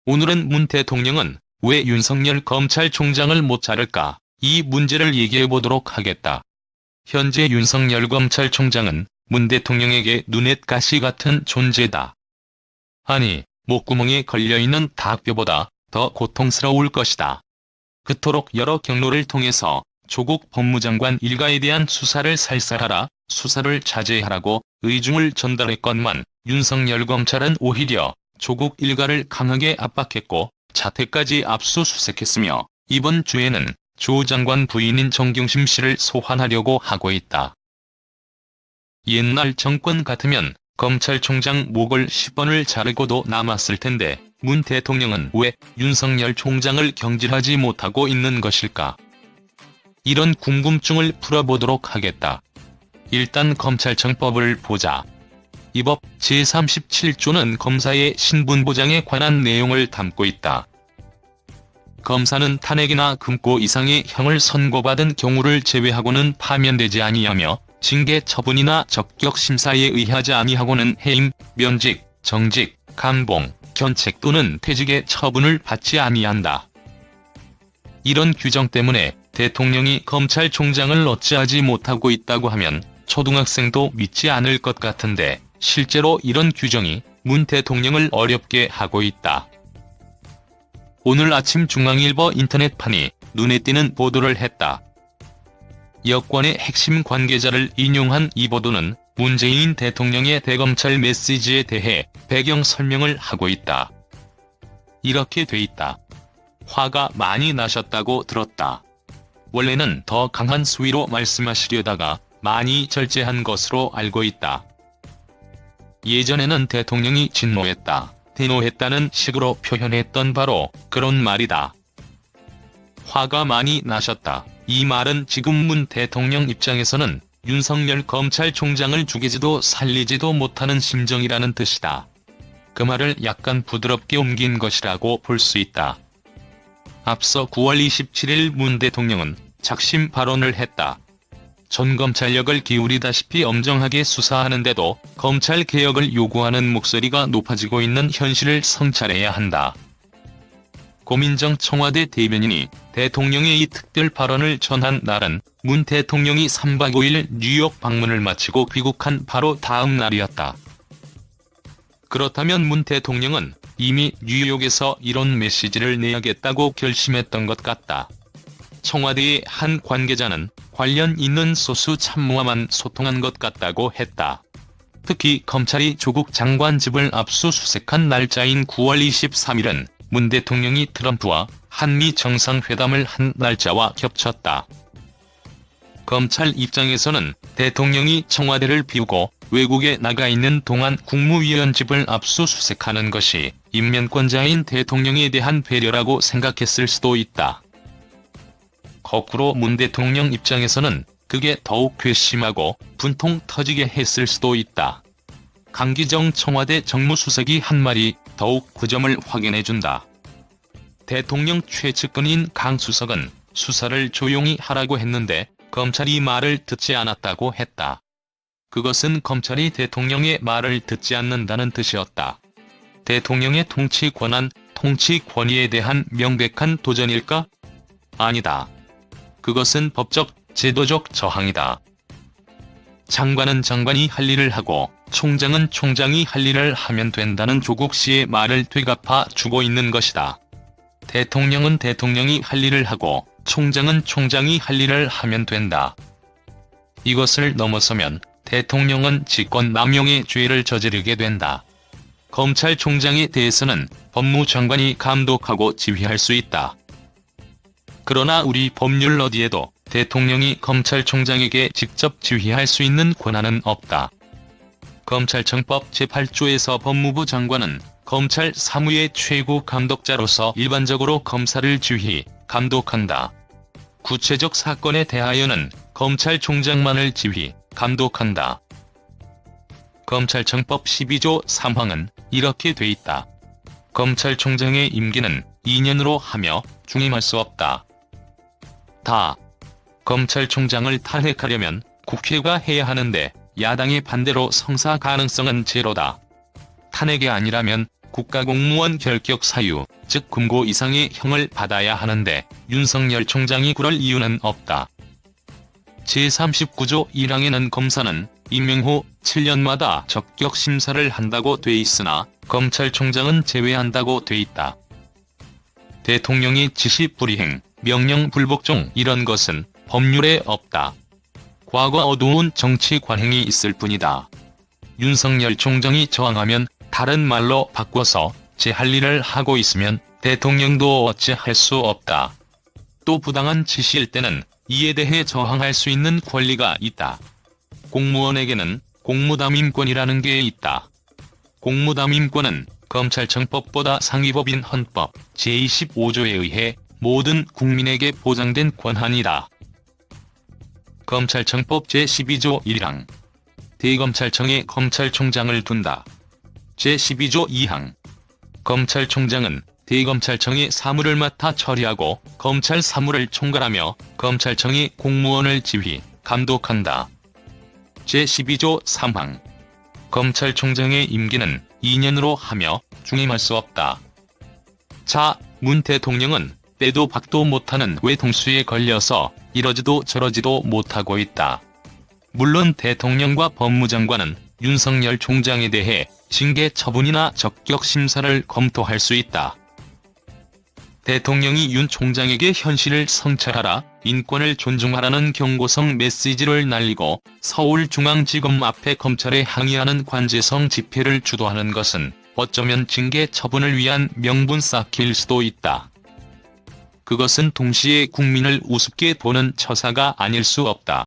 오늘은 문 대통령은 왜 윤석열 검찰총장을 못 자를까? 이 문제를 얘기해보도록 하겠다. 현재 윤석열 검찰총장은 문 대통령에게 눈엣가시 같은 존재다. 아니, 목구멍에 걸려있는 닭뼈보다 더 고통스러울 것이다. 그토록 여러 경로를 통해서 조국 법무장관 일가에 대한 수사를 살살하라, 수사를 자제하라고 의중을 전달했건만 윤석열 검찰은 오히려 조국 일가를 강하게 압박했고 자택까지 압수수색했으며 이번 주에는 조 장관 부인인 정경심 씨를 소환하려고 하고 있다. 옛날 정권 같으면 검찰총장 목을 10번을 자르고도 남았을 텐데 문 대통령은 왜 윤석열 총장을 경질하지 못하고 있는 것일까? 이런 궁금증을 풀어보도록 하겠다. 일단 검찰청법을 보자. 이 법 제37조는 검사의 신분보장에 관한 내용을 담고 있다. 검사는 탄핵이나 금고 이상의 형을 선고받은 경우를 제외하고는 파면되지 아니하며 징계 처분이나 적격 심사에 의하지 아니하고는 해임, 면직, 정직, 감봉, 견책 또는 퇴직의 처분을 받지 아니한다. 이런 규정 때문에 대통령이 검찰총장을 어찌하지 못하고 있다고 하면 초등학생도 믿지 않을 것 같은데 실제로 이런 규정이 문 대통령을 어렵게 하고 있다. 오늘 아침 중앙일보 인터넷판이 눈에 띄는 보도를 했다. 여권의 핵심 관계자를 인용한 이 보도는 문재인 대통령의 대검찰 메시지에 대해 배경 설명을 하고 있다. 이렇게 돼 있다. 화가 많이 나셨다고 들었다. 원래는 더 강한 수위로 말씀하시려다가 많이 절제한 것으로 알고 있다. 예전에는 대통령이 진노했다, 대노했다는 식으로 표현했던 바로 그런 말이다. 화가 많이 나셨다. 이 말은 지금 문 대통령 입장에서는 윤석열 검찰총장을 죽이지도 살리지도 못하는 심정이라는 뜻이다. 그 말을 약간 부드럽게 옮긴 것이라고 볼 수 있다. 앞서 9월 27일 문 대통령은 작심 발언을 했다. 전 검찰력을 기울이다시피 엄정하게 수사하는데도 검찰개혁을 요구하는 목소리가 높아지고 있는 현실을 성찰해야 한다. 고민정 청와대 대변인이 대통령의 이 특별 발언을 전한 날은 문 대통령이 3박 5일 뉴욕 방문을 마치고 귀국한 바로 다음 날이었다. 그렇다면 문 대통령은 이미 뉴욕에서 이런 메시지를 내야겠다고 결심했던 것 같다. 청와대의 한 관계자는 관련 있는 소수 참모와만 소통한 것 같다고 했다. 특히 검찰이 조국 장관 집을 압수수색한 날짜인 9월 23일은 문 대통령이 트럼프와 한미 정상회담을 한 날짜와 겹쳤다. 검찰 입장에서는 대통령이 청와대를 비우고 외국에 나가 있는 동안 국무위원 집을 압수수색하는 것이 임명권자인 대통령에 대한 배려라고 생각했을 수도 있다. 거꾸로 문 대통령 입장에서는 그게 더욱 괘씸하고 분통 터지게 했을 수도 있다. 강기정 청와대 정무수석이 한 말이 더욱 그 점을 확인해준다. 대통령 최측근인 강 수석은 수사를 조용히 하라고 했는데 검찰이 말을 듣지 않았다고 했다. 그것은 검찰이 대통령의 말을 듣지 않는다는 뜻이었다. 대통령의 통치 권한, 통치 권위에 대한 명백한 도전일까? 아니다. 그것은 법적, 제도적 저항이다. 장관은 장관이 할 일을 하고 총장은 총장이 할 일을 하면 된다는 조국 씨의 말을 되갚아 주고 있는 것이다. 대통령은 대통령이 할 일을 하고 총장은 총장이 할 일을 하면 된다. 이것을 넘어서면 대통령은 직권남용의 죄를 저지르게 된다. 검찰총장에 대해서는 법무장관이 감독하고 지휘할 수 있다. 그러나 우리 법률 어디에도 대통령이 검찰총장에게 직접 지휘할 수 있는 권한은 없다. 검찰청법 제8조에서 법무부 장관은 검찰 사무의 최고 감독자로서 일반적으로 검사를 지휘, 감독한다. 구체적 사건에 대하여는 검찰총장만을 지휘, 감독한다. 검찰청법 12조 3항은 이렇게 돼 있다. 검찰총장의 임기는 2년으로 하며 중임할 수 없다. 검찰총장을 탄핵하려면 국회가 해야 하는데 야당의 반대로 성사 가능성은 제로다. 탄핵이 아니라면 국가공무원 결격 사유, 즉 금고 이상의 형을 받아야 하는데 윤석열 총장이 그럴 이유는 없다. 제39조 1항에는 검사는 임명 후 7년마다 적격 심사를 한다고 돼 있으나 검찰총장은 제외한다고 돼 있다. 대통령의 지시 불이행, 명령 불복종 이런 것은 법률에 없다. 과거 어두운 정치 관행이 있을 뿐이다. 윤석열 총장이 저항하면 다른 말로 바꿔서 제 할 일을 하고 있으면 대통령도 어찌할 수 없다. 또 부당한 지시일 때는 이에 대해 저항할 수 있는 권리가 있다. 공무원에게는 공무담임권이라는 게 있다. 공무담임권은 검찰청법보다 상위법인 헌법 제25조에 의해 모든 국민에게 보장된 권한이다. 검찰청법 제12조 1항. 대검찰청에 검찰총장을 둔다. 제12조 2항. 검찰총장은 대검찰청의 사무를 맡아 처리하고 검찰 사무를 총괄하며 검찰청이 공무원을 지휘, 감독한다. 제12조 3항. 검찰총장의 임기는 2년으로 하며 중임할 수 없다. 자, 문 대통령은 빼도 박도 못하는 외통수에 걸려서 이러지도 저러지도 못하고 있다. 물론 대통령과 법무장관은 윤석열 총장에 대해 징계 처분이나 적격 심사를 검토할 수 있다. 대통령이 윤 총장에게 현실을 성찰하라, 인권을 존중하라는 경고성 메시지를 날리고 서울중앙지검 앞에 검찰에 항의하는 관제성 집회를 주도하는 것은 어쩌면 징계 처분을 위한 명분 쌓기일 수도 있다. 그것은 동시에 국민을 우습게 보는 처사가 아닐 수 없다.